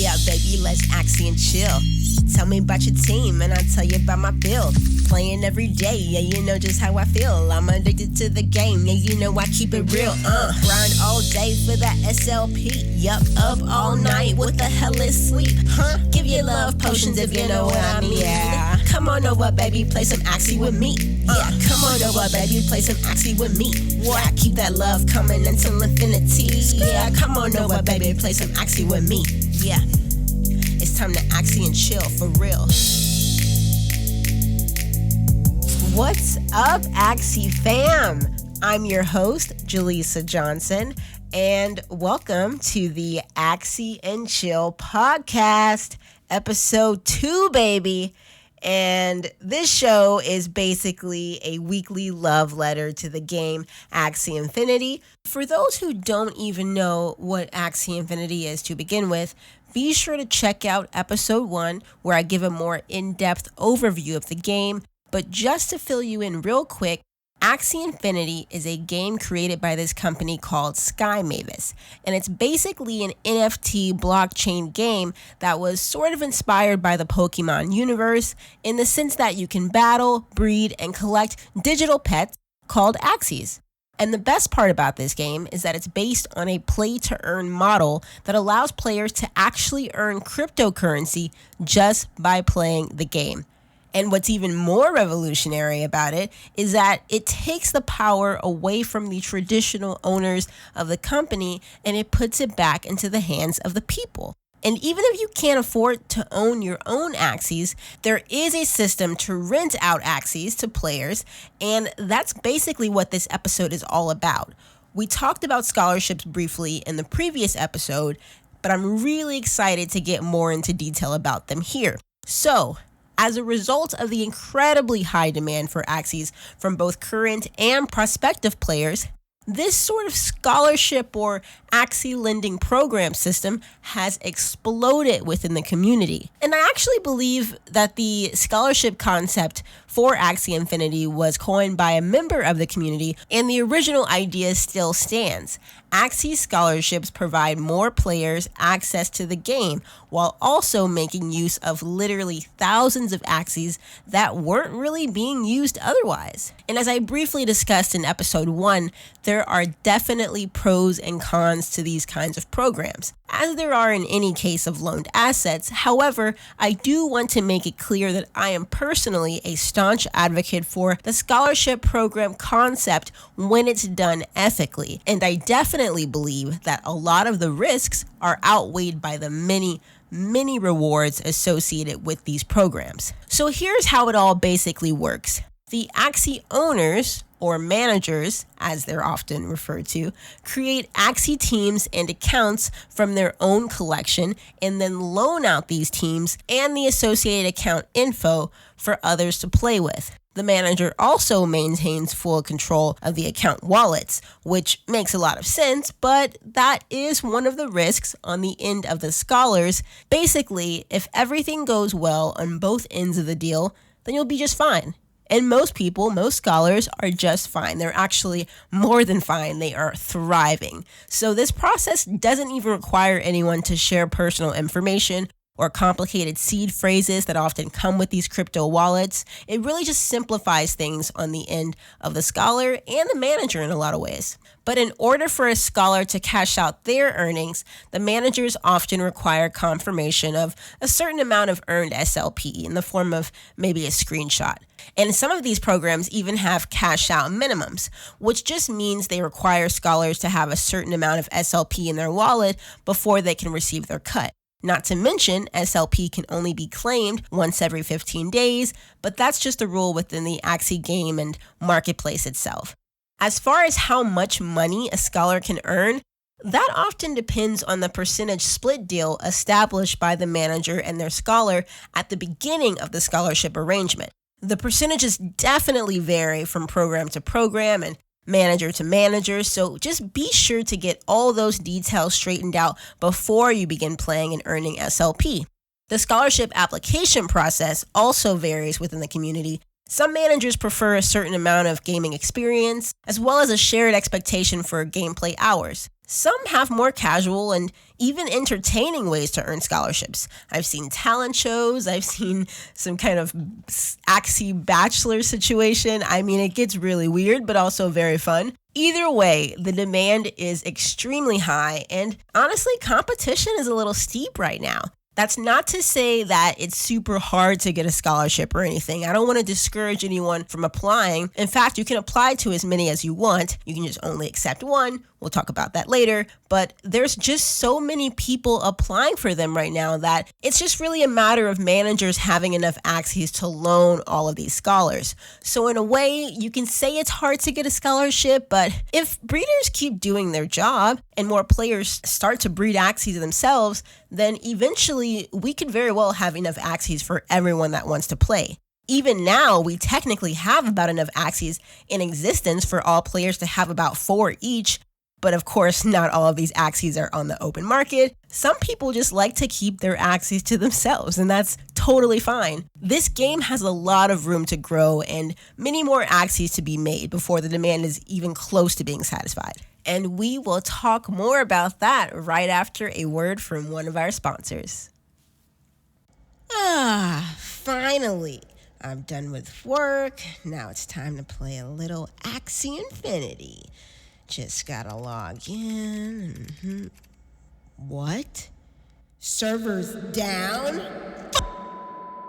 Yeah, baby, let's Axie and chill. Tell me about your team and I'll tell you about my build. Playing every day, yeah, you know just how I feel. I'm addicted to the game, yeah, you know I keep it real. Grind all day for that SLP. Yup, up all night, what the hell is sleep? Give your love potions if you know what I mean. Yeah, come on over, baby, play some Axie with me. Yeah, come on over, baby, play some Axie with me. Yeah, keep that love coming until infinity. Yeah, come on over, baby, play some Axie with me. Yeah, it's time to Axie and chill for real. What's up, Axie fam? I'm your host, Jaleesa Johnson, and welcome to the Axie and Chill podcast, episode 2, baby. And this show is basically a weekly love letter to the game Axie Infinity. For those who don't even know what Axie Infinity is to begin with, be sure to check out episode 1 where I give a more in-depth overview of the game. But just to fill you in real quick, Axie Infinity is a game created by this company called Sky Mavis, and it's basically an NFT blockchain game that was sort of inspired by the Pokemon universe in the sense that you can battle, breed, and collect digital pets called Axies. And the best part about this game is that it's based on a play-to-earn model that allows players to actually earn cryptocurrency just by playing the game. And what's even more revolutionary about it is that it takes the power away from the traditional owners of the company and it puts it back into the hands of the people. And even if you can't afford to own your own Axies, there is a system to rent out Axies to players, and that's basically what this episode is all about. We talked about scholarships briefly in the previous episode, but I'm really excited to get more into detail about them here. So, as a result of the incredibly high demand for Axies from both current and prospective players, this sort of scholarship or Axie lending program system has exploded within the community. And I actually believe that the scholarship concept for Axie Infinity was coined by a member of the community, and the original idea still stands. Axie scholarships provide more players access to the game while also making use of literally thousands of Axies that weren't really being used otherwise. And as I briefly discussed in episode 1, there are definitely pros and cons to these kinds of programs, as there are in any case of loaned assets. However, I do want to make it clear that I am personally a staunch advocate for the scholarship program concept when it's done ethically, and I definitely believe that a lot of the risks are outweighed by the many rewards associated with these programs. So here's how it all basically works. The Axie owners, or managers, as they're often referred to, create Axie teams and accounts from their own collection and then loan out these teams and the associated account info for others to play with. The manager also maintains full control of the account wallets, which makes a lot of sense, but that is one of the risks on the end of the scholars. Basically, if everything goes well on both ends of the deal, then you'll be just fine. And most scholars are just fine. They're actually more than fine. They are thriving. So this process doesn't even require anyone to share personal information or complicated seed phrases that often come with these crypto wallets. It really just simplifies things on the end of the scholar and the manager in a lot of ways. But in order for a scholar to cash out their earnings, the managers often require confirmation of a certain amount of earned SLP in the form of maybe a screenshot. And some of these programs even have cash out minimums, which just means they require scholars to have a certain amount of SLP in their wallet before they can receive their cut. Not to mention, SLP can only be claimed once every 15 days, but that's just a rule within the Axie game and marketplace itself. As far as how much money a scholar can earn, that often depends on the percentage split deal established by the manager and their scholar at the beginning of the scholarship arrangement. The percentages definitely vary from program to program and manager to manager, so just be sure to get all those details straightened out before you begin playing and earning SLP. The scholarship application process also varies within the community. Some managers prefer a certain amount of gaming experience, as well as a shared expectation for gameplay hours. Some have more casual and even entertaining ways to earn scholarships. I've seen talent shows, I've seen some kind of Axie Bachelor situation. I mean, it gets really weird, but also very fun. Either way, the demand is extremely high, and honestly, competition is a little steep right now. That's not to say that it's super hard to get a scholarship or anything. I don't want to discourage anyone from applying. In fact, you can apply to as many as you want. You can just only accept one. We'll talk about that later. But there's just so many people applying for them right now that it's just really a matter of managers having enough Axies to loan all of these scholars. So in a way, you can say it's hard to get a scholarship, but if breeders keep doing their job and more players start to breed Axies themselves, then eventually we could very well have enough Axies for everyone that wants to play. Even now, we technically have about enough Axies in existence for all players to have about 4 each. But of course, not all of these Axies are on the open market. Some people just like to keep their Axies to themselves, and that's totally fine. This game has a lot of room to grow and many more Axies to be made before the demand is even close to being satisfied. And we will talk more about that right after a word from one of our sponsors. Finally. I'm done with work. Now it's time to play a little Axie Infinity. Just gotta log in. What? Servers down?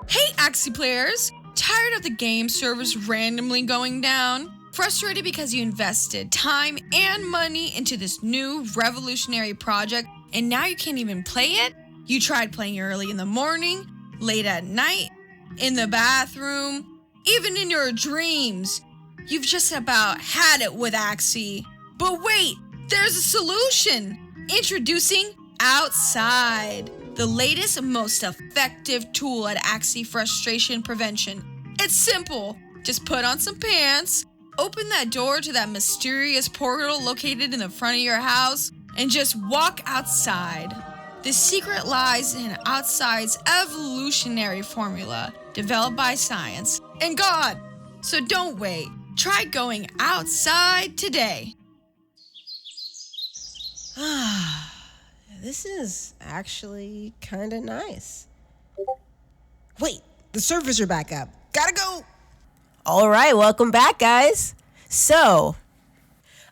Hey, Axie players! Tired of the game servers randomly going down? Frustrated because you invested time and money into this new revolutionary project and now you can't even play it? You tried playing early in the morning, late at night, in the bathroom, even in your dreams. You've just about had it with Axie. But wait, there's a solution! Introducing Outside, the latest and most effective tool at Axie frustration prevention. It's simple. Just put on some pants, open that door to that mysterious portal located in the front of your house, and just walk outside. The secret lies in Outside's evolutionary formula, developed by science and God. So don't wait. Try going outside today. This is actually kind of nice. Wait, the servers are back up. Gotta go. All right, welcome back, guys. So,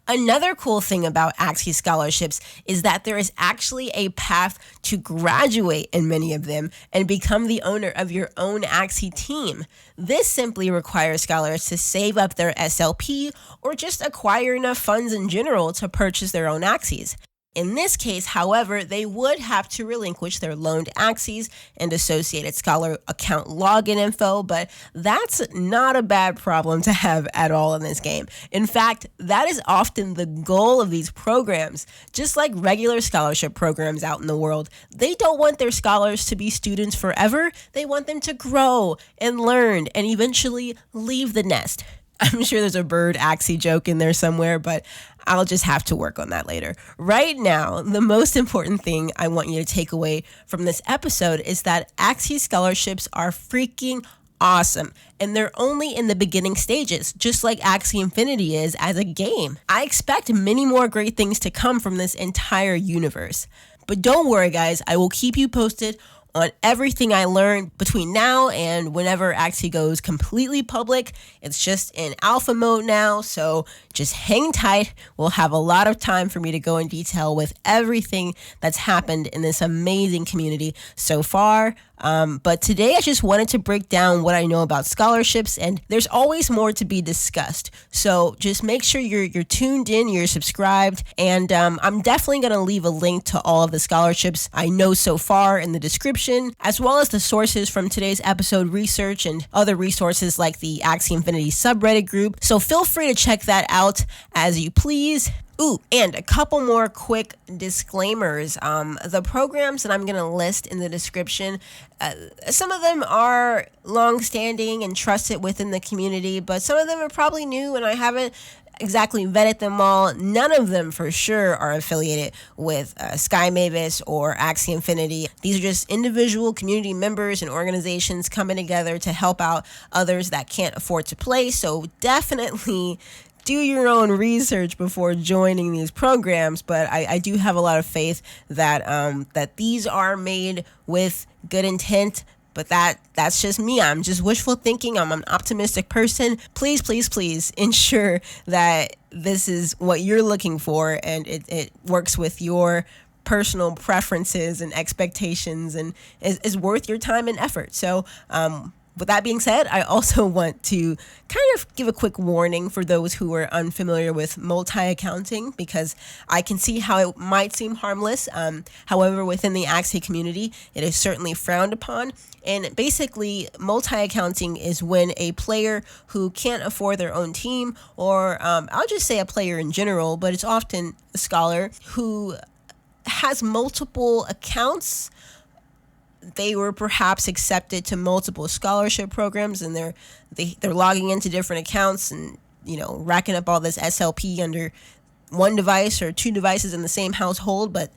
another cool thing about Axie scholarships is that there is actually a path to graduate in many of them and become the owner of your own Axie team. This simply requires scholars to save up their SLP or just acquire enough funds in general to purchase their own Axies. In this case, however, they would have to relinquish their loaned Axies and associated scholar account login info, but that's not a bad problem to have at all in this game. In fact, that is often the goal of these programs. Just like regular scholarship programs out in the world, they don't want their scholars to be students forever. They want them to grow and learn and eventually leave the nest. I'm sure there's a bird Axie joke in there somewhere, but I'll just have to work on that later. Right now, the most important thing I want you to take away from this episode is that Axie scholarships are freaking awesome, and they're only in the beginning stages, just like Axie Infinity is as a game. I expect many more great things to come from this entire universe. But don't worry, guys, I will keep you posted on everything I learned between now and whenever Axie goes completely public. It's just in alpha mode now, so just hang tight. We'll have a lot of time for me to go in detail with everything that's happened in this amazing community so far. But today I just wanted to break down what I know about scholarships, and there's always more to be discussed. So just make sure you're tuned in, you're subscribed, and I'm definitely going to leave a link to all of the scholarships I know so far in the description, as well as the sources from today's episode research and other resources like the Axie Infinity subreddit group. So feel free to check that out as you please. Ooh, and a couple more quick disclaimers. The programs that I'm going to list in the description, some of them are long-standing and trusted within the community, but some of them are probably new and I haven't exactly vetted them all. None of them for sure are affiliated with Sky Mavis or Axie Infinity. These are just individual community members and organizations coming together to help out others that can't afford to play. So definitely do your own research before joining these programs, but I do have a lot of faith that that these are made with good intent. But that's just me. I'm just wishful thinking. I'm an optimistic person. Please, please, please ensure that this is what you're looking for and it works with your personal preferences and expectations and is worth your time and effort. So with that being said, I also want to kind of give a quick warning for those who are unfamiliar with multi-accounting, because I can see how it might seem harmless. However, within the Axie community, it is certainly frowned upon. And basically, multi-accounting is when a player who can't afford their own team, or I'll just say a player in general, but it's often a scholar who has multiple accounts. They were perhaps accepted to multiple scholarship programs, and they're logging into different accounts and, racking up all this SLP under one device or two devices in the same household, but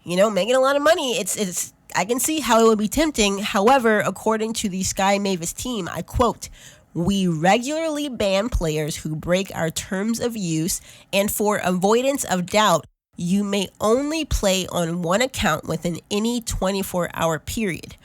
making a lot of money. It's I can see how it would be tempting. However, according to the Sky Mavis team, I quote, "We regularly ban players who break our terms of use, and for avoidance of doubt, you may only play on one account within any 24-hour period."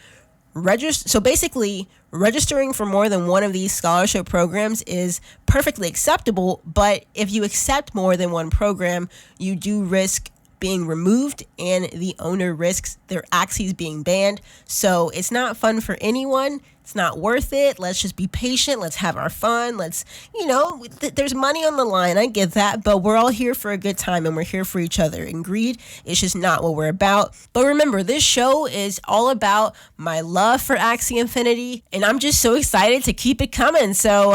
So basically, registering for more than one of these scholarship programs is perfectly acceptable, but if you accept more than one program, you do risk being removed, and the owner risks their Axies being banned. So it's not fun for anyone. It's not worth it. Let's just be patient. Let's have our fun. There's money on the line. I get that, but we're all here for a good time and we're here for each other. And greed is just not what we're about. But remember, this show is all about my love for Axie Infinity, and I'm just so excited to keep it coming. So,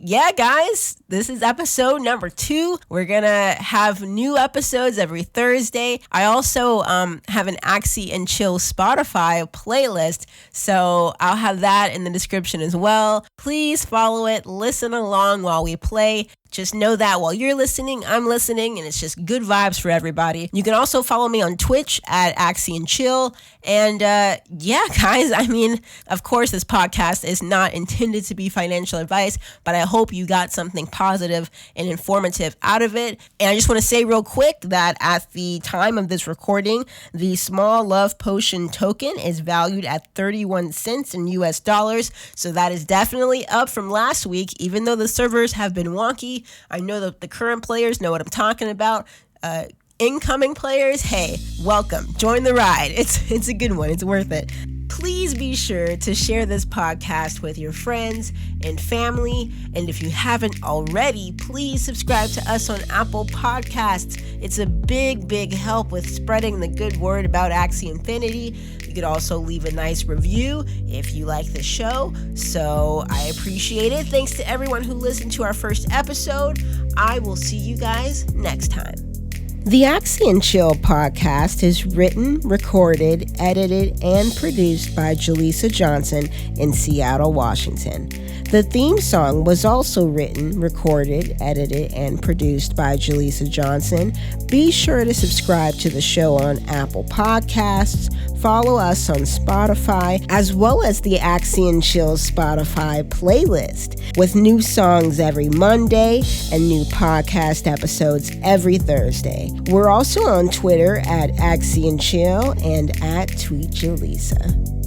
yeah, guys, this is episode number 2. We're going to have new episodes every Thursday. I also have an Axie and Chill Spotify playlist, so I'll have that in the description as well. Please follow it, listen along while we play. Just know that while you're listening, I'm listening, and it's just good vibes for everybody. You can also follow me on Twitch at Axie and Chill. And yeah, guys, of course, this podcast is not intended to be financial advice, but I hope you got something positive and informative out of it. And I just want to say real quick that at the time of this recording, the Small Love Potion token is valued at 31 cents in US dollars. So that is definitely up from last week, even though the servers have been wonky. I know that the current players know what I'm talking about. Incoming players, hey, welcome. Join the ride. It's a good one. It's worth it. Please be sure to share this podcast with your friends and family. And if you haven't already, please subscribe to us on Apple Podcasts. It's a big, big help with spreading the good word about Axie Infinity. You could also leave a nice review if you like the show. So I appreciate it. Thanks to everyone who listened to our first episode. I will see you guys next time. The Axie and Chill podcast is written, recorded, edited, and produced by Jaleesa Johnson in Seattle, Washington. The theme song was also written, recorded, edited, and produced by Jaleesa Johnson. Be sure to subscribe to the show on Apple Podcasts, follow us on Spotify, as well as the Axie and Chill Spotify playlist, with new songs every Monday and new podcast episodes every Thursday. We're also on Twitter at Axie and Chill and at Tweet Jaleesa.